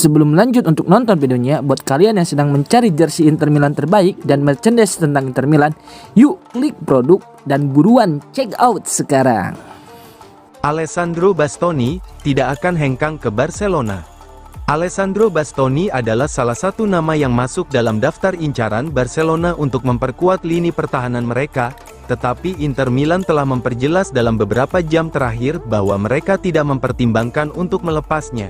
Sebelum lanjut untuk nonton videonya, buat kalian yang sedang mencari jersey Inter Milan terbaik dan merchandise tentang Inter Milan, yuk klik produk dan buruan check out sekarang. Alessandro Bastoni tidak akan hengkang ke Barcelona. Alessandro Bastoni adalah salah satu nama yang masuk dalam daftar incaran Barcelona untuk memperkuat lini pertahanan mereka, tetapi Inter Milan telah memperjelas dalam beberapa jam terakhir bahwa mereka tidak mempertimbangkan untuk melepasnya.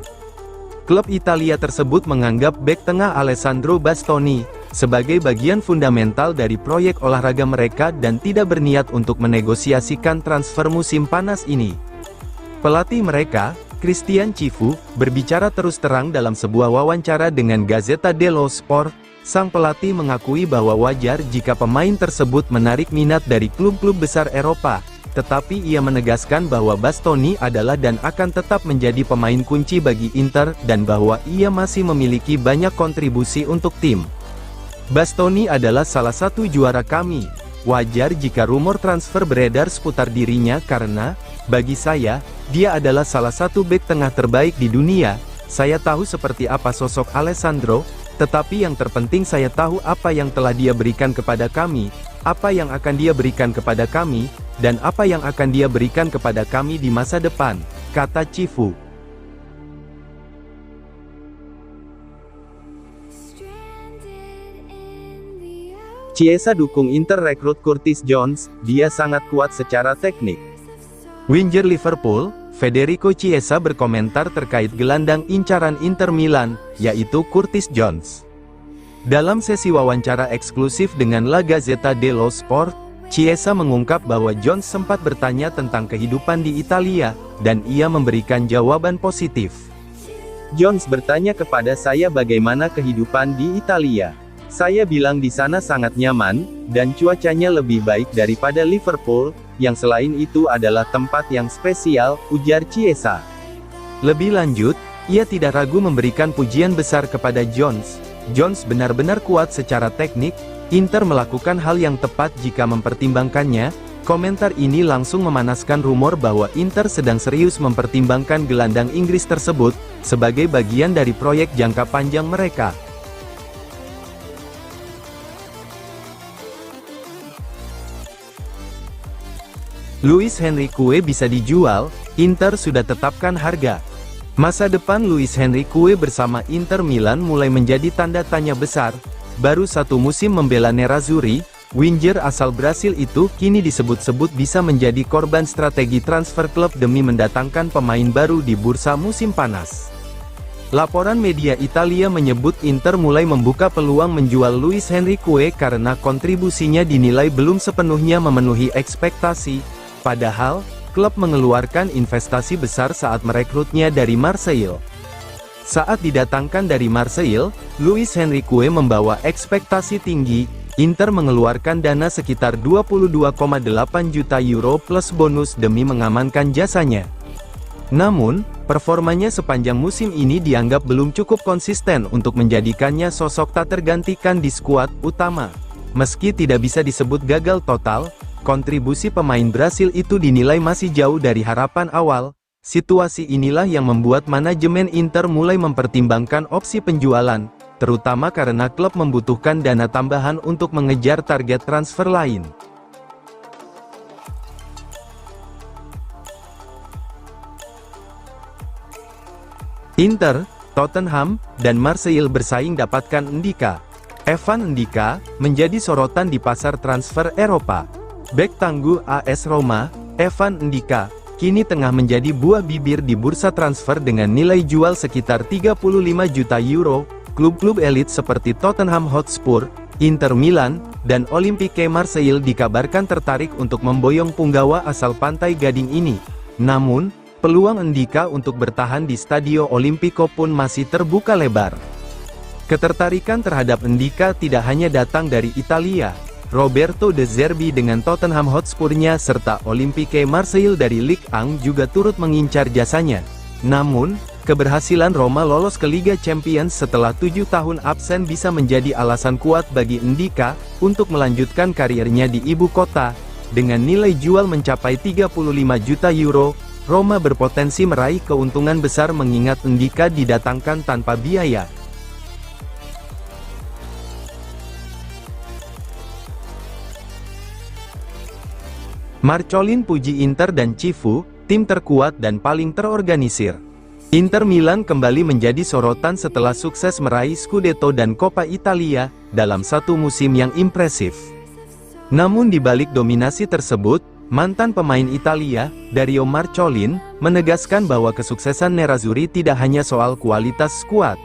Klub Italia tersebut menganggap bek tengah Alessandro Bastoni sebagai bagian fundamental dari proyek olahraga mereka dan tidak berniat untuk menegosiasikan transfer musim panas ini. Pelatih mereka, Christian Cifu, berbicara terus terang dalam sebuah wawancara dengan Gazzetta dello Sport. Sang pelatih mengakui bahwa wajar jika pemain tersebut menarik minat dari klub-klub besar Eropa, tetapi ia menegaskan bahwa Bastoni adalah dan akan tetap menjadi pemain kunci bagi Inter dan bahwa ia masih memiliki banyak kontribusi untuk tim. Bastoni adalah salah satu juara kami. Wajar jika rumor transfer beredar seputar dirinya karena, bagi saya, dia adalah salah satu bek tengah terbaik di dunia. Saya tahu seperti apa sosok Alessandro, tetapi yang terpenting saya tahu apa yang telah dia berikan kepada kami, apa yang akan dia berikan kepada kami, dan apa yang akan dia berikan kepada kami di masa depan, kata Cifu. Chiesa dukung Inter rekrut Curtis Jones, dia sangat kuat secara teknik. Winger Liverpool, Federico Chiesa berkomentar terkait gelandang incaran Inter Milan, yaitu Curtis Jones. Dalam sesi wawancara eksklusif dengan La Gazzetta dello Sport, Chiesa mengungkap bahwa Jones sempat bertanya tentang kehidupan di Italia, dan ia memberikan jawaban positif. Jones bertanya kepada saya bagaimana kehidupan di Italia. Saya bilang di sana sangat nyaman, dan cuacanya lebih baik daripada Liverpool, yang selain itu adalah tempat yang spesial, ujar Chiesa. Lebih lanjut, ia tidak ragu memberikan pujian besar kepada Jones. Jones benar-benar kuat secara teknik, Inter melakukan hal yang tepat jika mempertimbangkannya. Komentar ini langsung memanaskan rumor bahwa Inter sedang serius mempertimbangkan gelandang Inggris tersebut, sebagai bagian dari proyek jangka panjang mereka. Luis Henrique bisa dijual, Inter sudah tetapkan harga. Masa depan Luis Henrique bersama Inter Milan mulai menjadi tanda tanya besar. Baru satu musim membela Nerazzurri, winger asal Brasil itu kini disebut-sebut bisa menjadi korban strategi transfer klub demi mendatangkan pemain baru di bursa musim panas. Laporan media Italia menyebut Inter mulai membuka peluang menjual Luis Henrique karena kontribusinya dinilai belum sepenuhnya memenuhi ekspektasi. Padahal, klub mengeluarkan investasi besar saat merekrutnya dari Marseille. Saat didatangkan dari Marseille, Luis Henrique membawa ekspektasi tinggi. Inter mengeluarkan dana sekitar 22,8 juta euro plus bonus demi mengamankan jasanya. Namun, performanya sepanjang musim ini dianggap belum cukup konsisten untuk menjadikannya sosok tak tergantikan di skuad utama. Meski tidak bisa disebut gagal total, kontribusi pemain Brasil itu dinilai masih jauh dari harapan awal. Situasi inilah yang membuat manajemen Inter mulai mempertimbangkan opsi penjualan, terutama karena klub membutuhkan dana tambahan untuk mengejar target transfer lain. Inter, Tottenham, dan Marseille bersaing dapatkan Ndicka. Evan Ndicka menjadi sorotan di pasar transfer Eropa. Bek tangguh AS Roma, Evan Ndicka, kini tengah menjadi buah bibir di bursa transfer dengan nilai jual sekitar 35 juta euro. Klub-klub elit seperti Tottenham Hotspur, Inter Milan, dan Olympique Marseille dikabarkan tertarik untuk memboyong punggawa asal Pantai Gading ini. Namun, peluang Ndicka untuk bertahan di Stadio Olimpico pun masih terbuka lebar. Ketertarikan terhadap Ndicka tidak hanya datang dari Italia. Roberto De Zerbi dengan Tottenham Hotspurnya serta Olympique Marseille dari Ligue 1 juga turut mengincar jasanya. Namun, keberhasilan Roma lolos ke Liga Champions setelah 7 tahun absen bisa menjadi alasan kuat bagi Ndicka untuk melanjutkan karirnya di ibu kota. Dengan nilai jual mencapai 35 juta euro, Roma berpotensi meraih keuntungan besar mengingat Ndika didatangkan tanpa biaya. Marcolin puji Inter dan Cifu, tim terkuat dan paling terorganisir. Inter Milan kembali menjadi sorotan setelah sukses meraih Scudetto dan Coppa Italia, dalam satu musim yang impresif. Namun di balik dominasi tersebut, mantan pemain Italia, Dario Marcolin, menegaskan bahwa kesuksesan Nerazzurri tidak hanya soal kualitas skuad.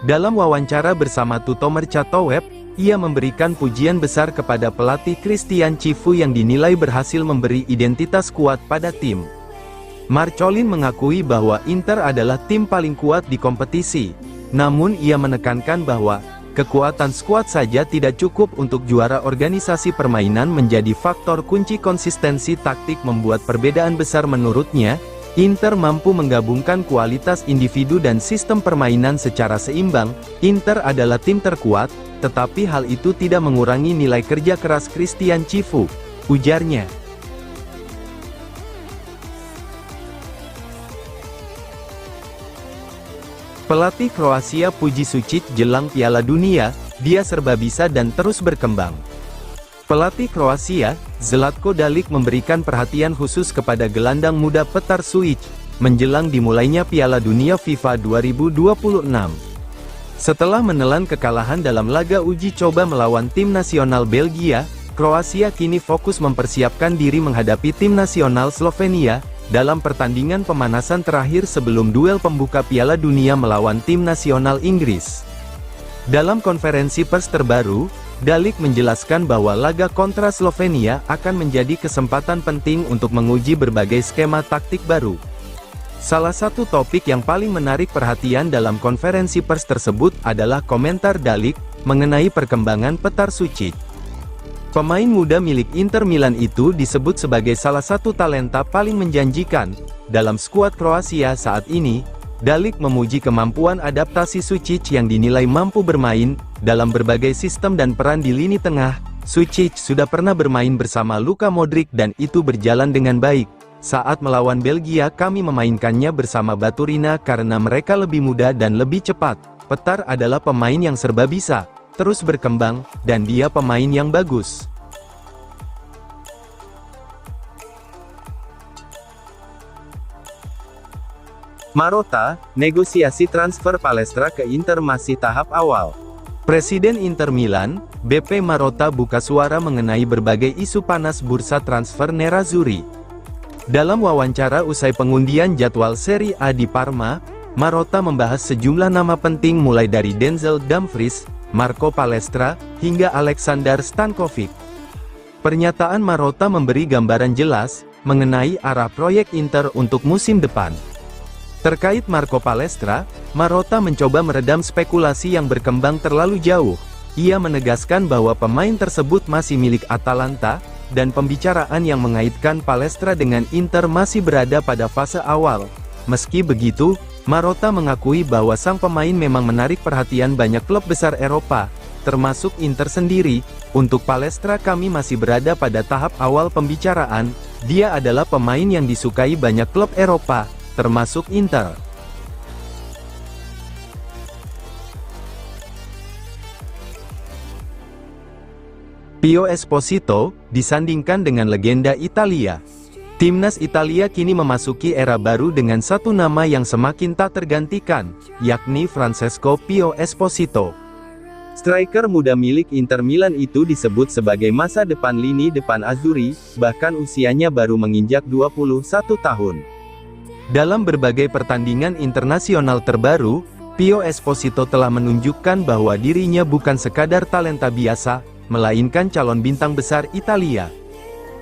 Dalam wawancara bersama Tutto Mercatoweb, ia memberikan pujian besar kepada pelatih Christian Cifu yang dinilai berhasil memberi identitas kuat pada tim. Marcolin mengakui bahwa Inter adalah tim paling kuat di kompetisi, namun ia menekankan bahwa kekuatan skuad saja tidak cukup untuk juara. Organisasi permainan menjadi faktor kunci. Konsistensi taktik membuat perbedaan besar menurutnya. Inter mampu menggabungkan kualitas individu dan sistem permainan secara seimbang. Inter adalah tim terkuat, tetapi hal itu tidak mengurangi nilai kerja keras Christian Cifu, ujarnya. Pelatih Kroasia puji Sučić jelang Piala Dunia, dia serba bisa dan terus berkembang. Pelatih Kroasia, Zlatko Dalic memberikan perhatian khusus kepada gelandang muda Petar Sučić, menjelang dimulainya Piala Dunia FIFA 2026. Setelah menelan kekalahan dalam laga uji coba melawan tim nasional Belgia, Kroasia kini fokus mempersiapkan diri menghadapi tim nasional Slovenia, dalam pertandingan pemanasan terakhir sebelum duel pembuka Piala Dunia melawan tim nasional Inggris. Dalam konferensi pers terbaru, Dalic menjelaskan bahwa laga kontra Slovenia akan menjadi kesempatan penting untuk menguji berbagai skema taktik baru. Salah satu topik yang paling menarik perhatian dalam konferensi pers tersebut adalah komentar Dalic mengenai perkembangan Petar Sučić. Pemain muda milik Inter Milan itu disebut sebagai salah satu talenta paling menjanjikan dalam skuad Kroasia saat ini. Dalic memuji kemampuan adaptasi Sučić yang dinilai mampu bermain dalam berbagai sistem dan peran di lini tengah. Sučić sudah pernah bermain bersama Luka Modric dan itu berjalan dengan baik. Saat melawan Belgia kami memainkannya bersama Baturina karena mereka lebih muda dan lebih cepat. Petar adalah pemain yang serba bisa, terus berkembang, dan dia pemain yang bagus. Marotta, negosiasi transfer Palestra ke Inter masih tahap awal. Presiden Inter Milan, BP Marotta buka suara mengenai berbagai isu panas bursa transfer Nerazzurri. Dalam wawancara usai pengundian jadwal Serie A di Parma, Marotta membahas sejumlah nama penting mulai dari Denzel Dumfries, Marco Palestra, hingga Aleksandar Stankovic. Pernyataan Marotta memberi gambaran jelas mengenai arah proyek Inter untuk musim depan. Terkait Marco Palestra, Marotta mencoba meredam spekulasi yang berkembang terlalu jauh. Ia menegaskan bahwa pemain tersebut masih milik Atalanta, dan pembicaraan yang mengaitkan Palestra dengan Inter masih berada pada fase awal. Meski begitu, Marotta mengakui bahwa sang pemain memang menarik perhatian banyak klub besar Eropa, termasuk Inter sendiri. Untuk Palestra kami masih berada pada tahap awal pembicaraan. Dia adalah pemain yang disukai banyak klub Eropa, termasuk Inter. Pio Esposito, disandingkan dengan legenda Italia. Timnas Italia kini memasuki era baru dengan satu nama yang semakin tak tergantikan, yakni Francesco Pio Esposito. Striker muda milik Inter Milan itu disebut sebagai masa depan lini depan Azzurri, bahkan usianya baru menginjak 21 tahun. Dalam berbagai pertandingan internasional terbaru, Pio Esposito telah menunjukkan bahwa dirinya bukan sekadar talenta biasa, melainkan calon bintang besar Italia.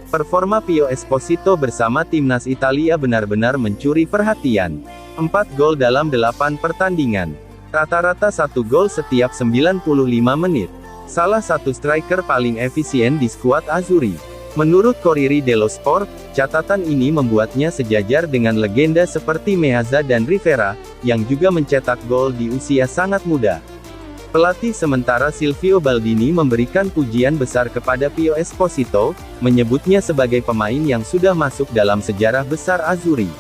Performa Pio Esposito bersama timnas Italia benar-benar mencuri perhatian. 4 gol dalam 8 pertandingan. Rata-rata 1 gol setiap 95 menit. Salah satu striker paling efisien di skuad Azzurri. Menurut Corriere dello Sport, catatan ini membuatnya sejajar dengan legenda seperti Meazza dan Rivera, yang juga mencetak gol di usia sangat muda. Pelatih sementara Silvio Baldini memberikan pujian besar kepada Pio Esposito, menyebutnya sebagai pemain yang sudah masuk dalam sejarah besar Azzurri.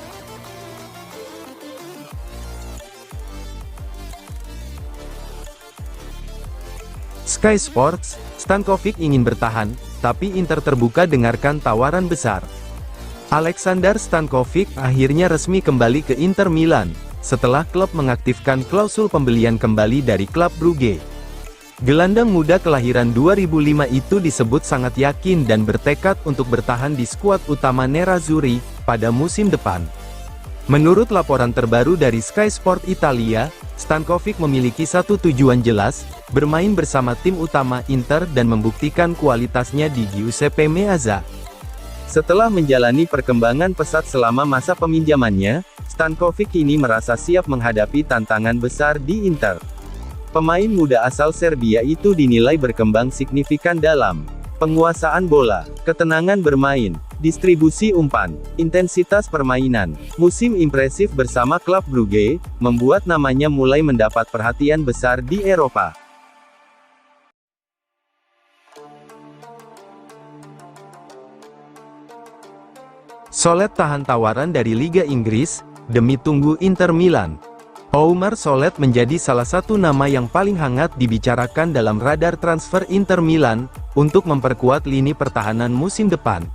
Sky Sports, Stankovic ingin bertahan, tapi Inter terbuka dengarkan tawaran besar. Aleksandar Stankovic akhirnya resmi kembali ke Inter Milan, setelah klub mengaktifkan klausul pembelian kembali dari klub Brugge. Gelandang muda kelahiran 2005 itu disebut sangat yakin dan bertekad untuk bertahan di skuad utama Nerazzurri pada musim depan. Menurut laporan terbaru dari Sky Sport Italia, Stankovic memiliki satu tujuan jelas, bermain bersama tim utama Inter dan membuktikan kualitasnya di Giuseppe Meazza. Setelah menjalani perkembangan pesat selama masa peminjamannya, Stankovic kini merasa siap menghadapi tantangan besar di Inter. Pemain muda asal Serbia itu dinilai berkembang signifikan dalam penguasaan bola, ketenangan bermain, distribusi umpan, intensitas permainan. Musim impresif bersama klub Brugge membuat namanya mulai mendapat perhatian besar di Eropa. Solet tahan tawaran dari Liga Inggris demi tunggu Inter Milan. Oumar Solet menjadi salah satu nama yang paling hangat dibicarakan dalam radar transfer Inter Milan, untuk memperkuat lini pertahanan musim depan.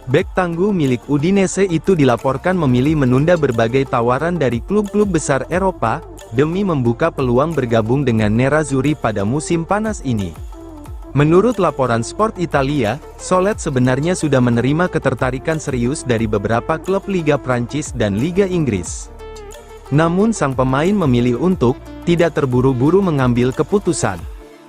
Bek tangguh milik Udinese itu dilaporkan memilih menunda berbagai tawaran dari klub-klub besar Eropa, demi membuka peluang bergabung dengan Nerazzurri pada musim panas ini. Menurut laporan Sport Italia, Solet sebenarnya sudah menerima ketertarikan serius dari beberapa klub Liga Prancis dan Liga Inggris. Namun sang pemain memilih untuk tidak terburu-buru mengambil keputusan.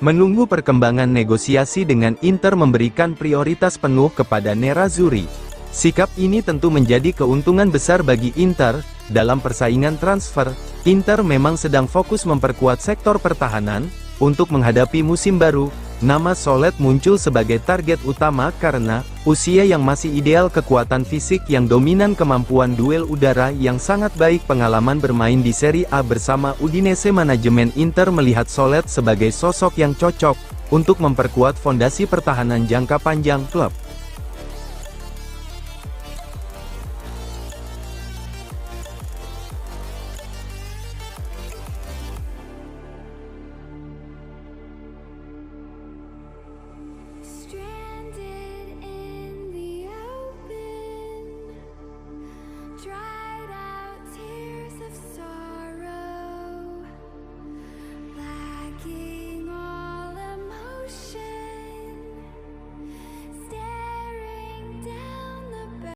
Menunggu perkembangan negosiasi dengan Inter memberikan prioritas penuh kepada Nerazzurri. Sikap ini tentu menjadi keuntungan besar bagi Inter. Dalam persaingan transfer, Inter memang sedang fokus memperkuat sektor pertahanan. Untuk menghadapi musim baru, nama Solet muncul sebagai target utama karena usia yang masih ideal, kekuatan fisik yang dominan, kemampuan duel udara yang sangat baik, pengalaman bermain di Serie A bersama Udinese. Manajemen Inter melihat Solet sebagai sosok yang cocok untuk memperkuat fondasi pertahanan jangka panjang klub.